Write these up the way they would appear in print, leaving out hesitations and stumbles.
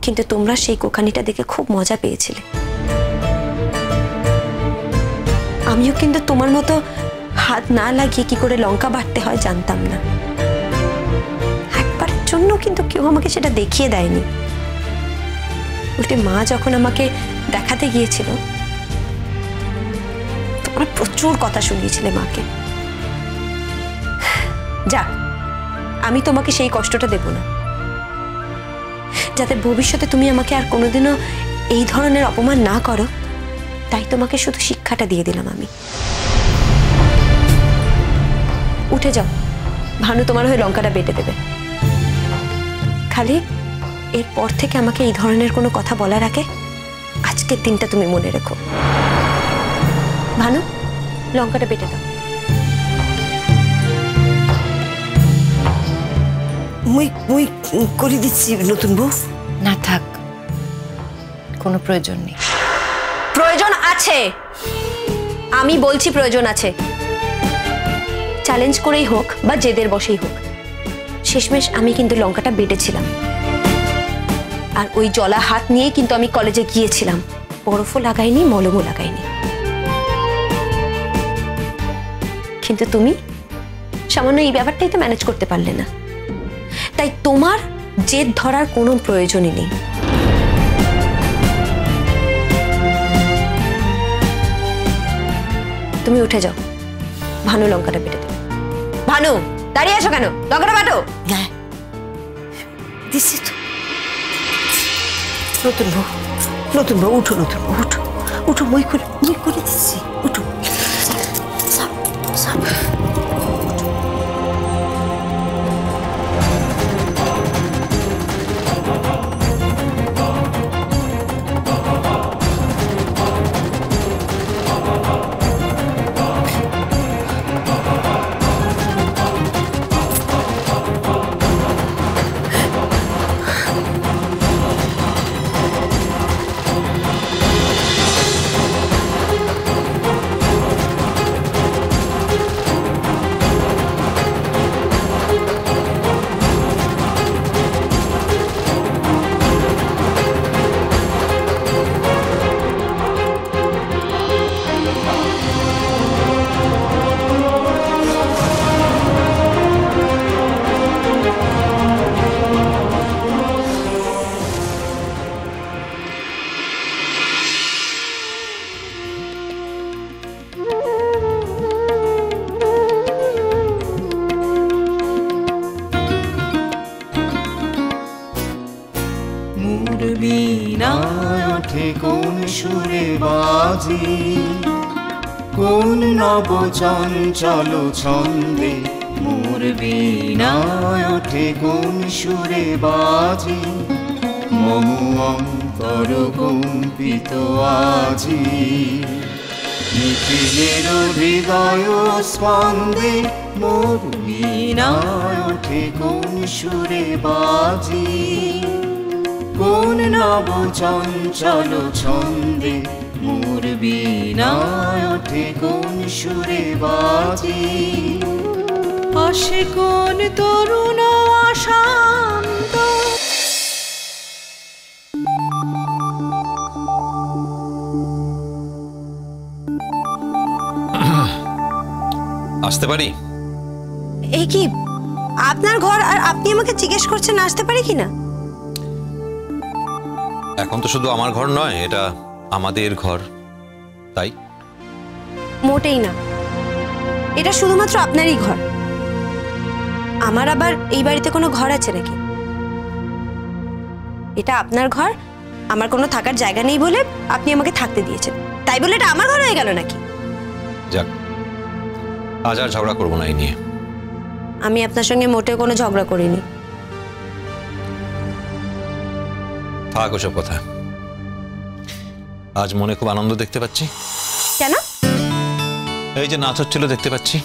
কিন্তু তোমরা সেই কোকানিটা দেখে খুব মজা পেয়েছিলে। আমিও কিন্তু তোমার মতো হাত না লাগিয়ে কি করে লঙ্কা বাটতে হয় জানতাম না। একবারের জন্য কিন্তু কেউ আমাকে সেটা দেখিয়ে দেয়নি। উল্টে মা যখন আমাকে দেখাতে গিয়েছিল, তোমরা প্রচুর কথা শুনিয়েছিলে মাকে। যাক, আমি তোমাকে সেই কষ্টটা দেব না, যাতে ভবিষ্যতে তুমি আমাকে আর কোনোদিনও এই ধরনের অপমান না করো। তাই তোমাকে শুধু শিক্ষাটা দিয়ে দিলাম আমি। উঠে যাও, ভানু তোমার হয়ে লঙ্কাটা বেটে দেবে। খালি এরপর থেকে আমাকে এই ধরনের কোনো কথা বলার আগে আজকের দিনটা তুমি মনে রেখো। ভানু, লঙ্কাটা বেটে দাও। মুই করে দিচ্ছি নতুন বউ। না থাক, কোনো প্রয়োজন নেই। প্রয়োজন আছে, আমি বলছি প্রয়োজন আছে। চ্যালেঞ্জ করেই হোক বা জেদের বসেই হোক, শেষমেশ আমি কিন্তু লঙ্কাটা বেটেছিলাম। আর ওই জলা হাত নিয়ে কিন্তু আমি কলেজে গিয়েছিলাম। বরফও লাগাইনি, মলমও লাগাইনি। কিন্তু তুমি সামান্য এই ব্যাপারটাই তো ম্যানেজ করতে পারলে না। তাই তোমার জেদ ধরার কোনো প্রয়োজনই নেই। তুমি উঠে যাও, ভানু লঙ্কাটা বেটে দেবে। ভানু, দাঁড়িয়ে আছো কেন? লঙ্কাটা বাটো। দিচ্ছি তো। নতুন বউ, নতুন বউ, উঠো নতুন বউ, উঠো উঠো, মই করে দিচ্ছি, উঠো। কোন সুরে বাজি, কোন নব চঞ্চল ছন্দে মোর বীণায় ওঠে কোন সুরে বাজি, মম অন্তর কম্পিত আজি। নিখিলের হৃদয় স্পন্দে মোর বীণায় ওঠে কোন সুরে বাজি, কোন নব চঞ্চল ছন্দে মোর বীণায় ওঠে কোন সুরে বাজি। আসে কোন তরুণ আশান্ত। আসতে পারি? এই কি আপনার ঘর, আর আপনি আমাকে জিজ্ঞেস করছেন আসতে পারি কিনা? এখন তো শুধু আমার ঘর নয়, এটা আমাদের ঘর, তাই? মোটেই না, এটা শুধুমাত্র আপনারই ঘর। আমার আবার এই বাড়িতে কোনো ঘর আছে নাকি? এটা আপনার ঘর, আমার কোনো থাকার জায়গা নেই বলে আপনি আমাকে থাকতে দিয়েছেন, তাই বলে এটা আমার ঘর হয়ে গেল নাকি? যাক, আজ আর ঝগড়া করবো না এই নিয়ে। আমি আপনার সঙ্গে মোটেও কোনো ঝগড়া করিনি। থাক ওসব কথা। আজ মনে খুব আনন্দ দেখতে পাচ্ছি। কেন? এই যে নাচ হচ্ছিল দেখতে পাচ্ছি।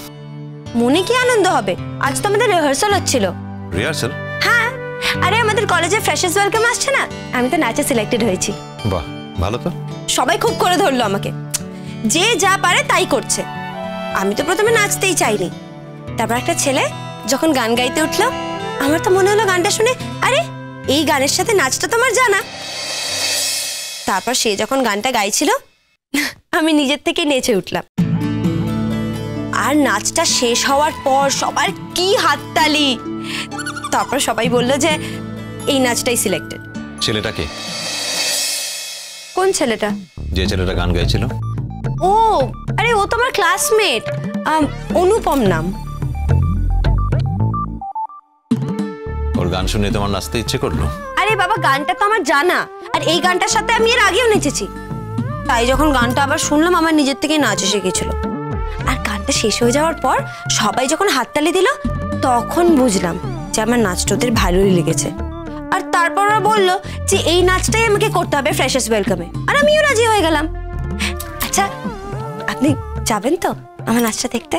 মনে কি আনন্দ হবে? আজ তো আমাদের রিহার্সাল হচ্ছিল। রিহার্সাল? হ্যাঁ, আরে আমাদের কলেজে ফ্রেশার্স ওয়েলকাম আসছে না, আমি তো নাচে সিলেক্টেড হয়েছি। বাহ, ভালো তো। সবাই খুব করে ধরলো আমাকে, যে যা পারে তাই করছে। আমি তো প্রথমে নাচতেই চাইনি, তারপর একটা ছেলে যখন গান গাইতে উঠলো, আমার তো মনে হলো গানটা শুনে আরে এই গানের সাথে নাচটা তোমার জানা। তারপর সে যখন গানটা গাইছিল আমি নিজের থেকে নেচে উঠলাম। আর নাচটা শেষ হওয়ার পর সবার কি হাততালি। তারপর সবাই বলল যে এই নাচটাই সিলেক্টেড। ছেলেটাকে? কোন ছেলেটা? যে ছেলেটা গান গাইছিল। ও আরে ও তোমার ক্লাসমেট, অনুপম নাম। ওর গান শুনে তোমার নাচতে ইচ্ছে করলো? আরে বাবা গানটা তো আমার জানা, আর এই গানটার সাথে আমি এর আগেও নেচেছি। তাই যখন গানটা আবার শুনলাম আমার নিজের থেকে নাচ এসে গেছিল। আর গানটা শেষ হয়ে যাওয়ার পর সবাই যখন হাততালি দিল তখন বুঝলাম যে আমার নাচটা ওদের ভালোই লেগেছে। আর তারপর ওরা বললো যে এই নাচটাই আমাকে করতে হবে ফ্রেশার্স ওয়েলকামে, আর আমিও রাজি হয়ে গেলাম। আচ্ছা আপনি যাবেন তো আমার নাচটা দেখতে?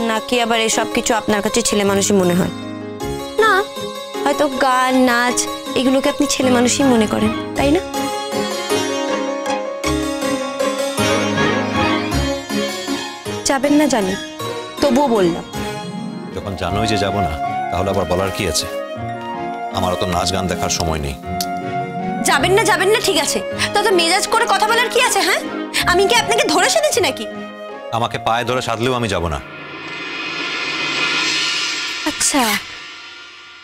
নাকি আবার এসব কিছু আপনার কাছে ছেলে মানুষই মনে হয়? না, হয়তো গান নাচ এগুলোকে আপনি ছেলে মানুষই মনে করেন, তাই না? যাবেন না জানি, তবুও বললাম। যখন জানোই যে যাব না তাহলে আবার বলার কি আছে? আমার তো নাচ গান দেখার সময় নেই। যাবেন না ঠিক আছে, তো মেজাজ করে কথা বলার কি আছে? হ্যাঁ, আমি কি আপনাকে ধরে সেধেছি নাকি? আমাকে পায়ে ধরে সাধলেও আমি যাব না। আচ্ছা,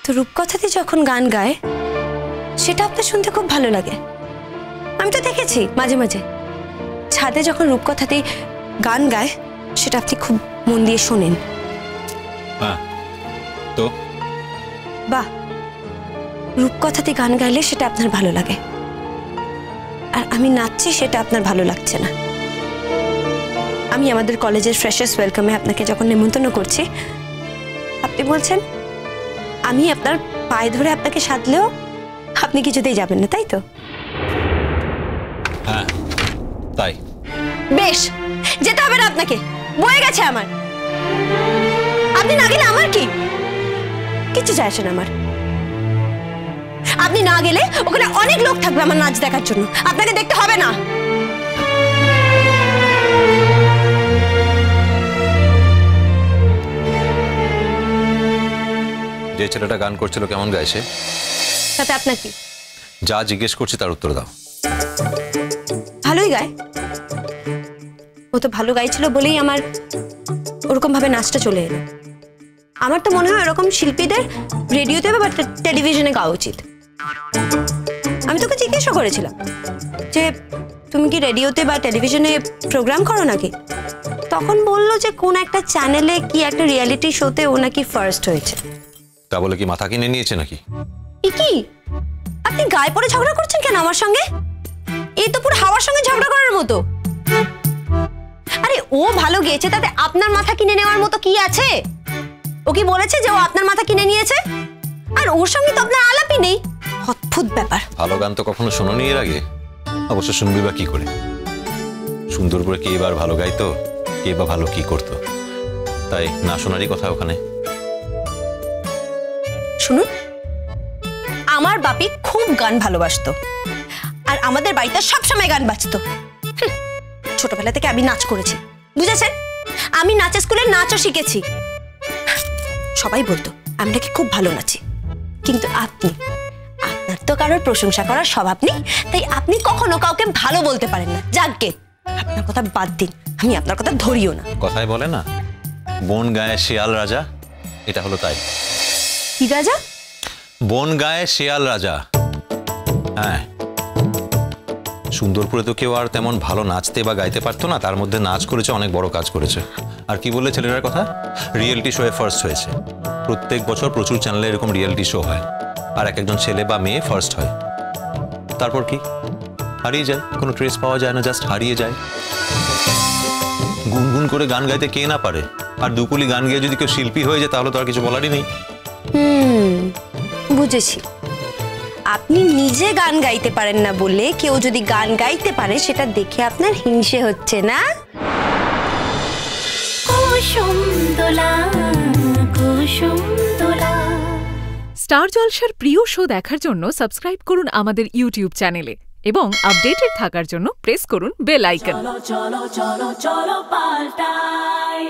তো রূপকথাতে যখন গান গায় সেটা আপনার শুনতে খুব ভালো লাগে। আমি তো দেখেছি মাঝে মাঝে ছাদে যখন রূপকথাতে গান গায় সেটা আপনি খুব মন দিয়ে শোনেন। হ্যাঁ তো বাহ, রূপকথাতে গান গাইলে সেটা আপনার ভালো লাগে, আর আমি নাচছি সেটা আপনার ভালো লাগছে না। আমি আমাদের কলেজের ফ্রেশার্স ওয়েলকামে আপনাকে যখন নিমন্ত্রণ করছি আপনি বলছেন আমি আপনার পায়ে ধরে আপনাকে সাধলেও আপনি কিছুতেই যাবেন না, তাই তো? হ্যাঁ তাই। বেশ, যেতে হবে না আপনাকে, বয়ে গেছে আমার। আপনি না গেলে আমার কি? কিছু যায় আসে না আমার। আপনি না গেলে ওখানে অনেক লোক থাকবে আমার নাচ দেখার জন্য, আপনাকে দেখতে হবে না। যে ছেলেটা গান করছিল কেমন গাইছে? তাতে আপনার কি? যা জিজ্ঞেস করছি তার উত্তর দাও। ভালোই গায়। ও তো ভালো গাইছিল বলেই আমার ওরকম ভাবে নাচটা চলে এলো। আমার তো মনে হয় এরকম শিল্পীদের রেডিওতে বা টেলিভিশনে গাওয়া উচিত। আমি তোকে জিজ্ঞাসা করেছিলাম যে তুমি কি রেডিওতে বা টেলিভিশনে প্রোগ্রাম করো নাকি? তখন বললো যে কোন একটা চ্যানেলে কি একটা রিয়েলিটি শোতে ও নাকি ফার্স্ট হয়েছে। তা বলে কি মাথা কিনে নিয়েছে নাকি? কি আপনি গায়ে পড়ে ঝগড়া করছেন কেন আমার সঙ্গে? এই তো পুরো হাওয়ার সঙ্গে ঝগড়া করার মতো। আরে ও ভালো গেয়েছে তাতে আপনার মাথা কিনে নেওয়ার মতো কি আছে? ও কি বলেছে যে ও আপনার মাথা কিনে নিয়েছে? আর ওর সঙ্গে তো আপনার আলাপই নেই। অদ্ভুত ব্যাপার। ভালো গান তো কখনো শোনোনি এর আগে? অবশ্য শুনবি বা কি করে? সুন্দর করে কে এবার ভালো গাইতো, কে বা ভালো কি করতো, তাই না শোনারই কথা ওখানে। শুনুন, আমার বাপি খুব গান ভালোবাসতো, আর আমাদের বাড়িতে সবসময় গান বাজতো। ছোটবেলা থেকে আমি নাচ করেছি, বুঝেছেন? আমি নাচের স্কুলে নাচও শিখেছি। সবাই বলতো আমি নাকি খুব ভালো নাচি, কিন্তু আপনার তো কারোর প্রশংসা করার স্বভাব নেই, তাই আপনি কখনো কাউকে ভালো বলতে পারেন না। যাকগে, আপনার কথা বাদ দিন, আমি আপনার কথা ধরিও না। কথায় বলে না বন গায়ে শিয়াল রাজা, এটা হলো তাই। কি রাজা? বন গায়ে শিয়াল রাজা। হ্যাঁ, সুন্দরপুরে তো কেউ আর তেমন ভালো নাচতে বা গাইতে পারতো না, তার মধ্যে নাচ করেছে, অনেক বড় কাজ করেছে। আর কি বললে ছেলেটার কথা? রিয়েলিটি শোয়ে ফার্স্ট হয়েছে। প্রত্যেক বছর প্রচুর চ্যানেলে এরকম রিয়েলিটি শো হয়, আর এক একজন ছেলে বা মেয়ে ফার্স্ট হয়। তারপর কি হারিয়ে যায়, কোনো ট্রেস পাওয়া যায় না, জাস্ট হারিয়ে যায়। গুনগুন করে গান গাইতে কে না পারে, আর দুকুলি গান গেয়ে যদি কেউ শিল্পী হয়ে যায় তাহলে তো আর কিছু বলারই নেই। বুঝেছি, আপনি নিজে গান গাইতে পারেন না বলে কেউ যদি গান গাইতে পারে সেটা দেখে আপনার হিংসে হচ্ছে না? স্টার জলসার প্রিয় শো দেখার জন্য সাবস্ক্রাইব করুন আমাদের ইউটিউব চ্যানেলে এবং আপডেটেড থাকার জন্য প্রেস করুন বেল আইকন। চলো চলো চলো চলো পাল্টাই।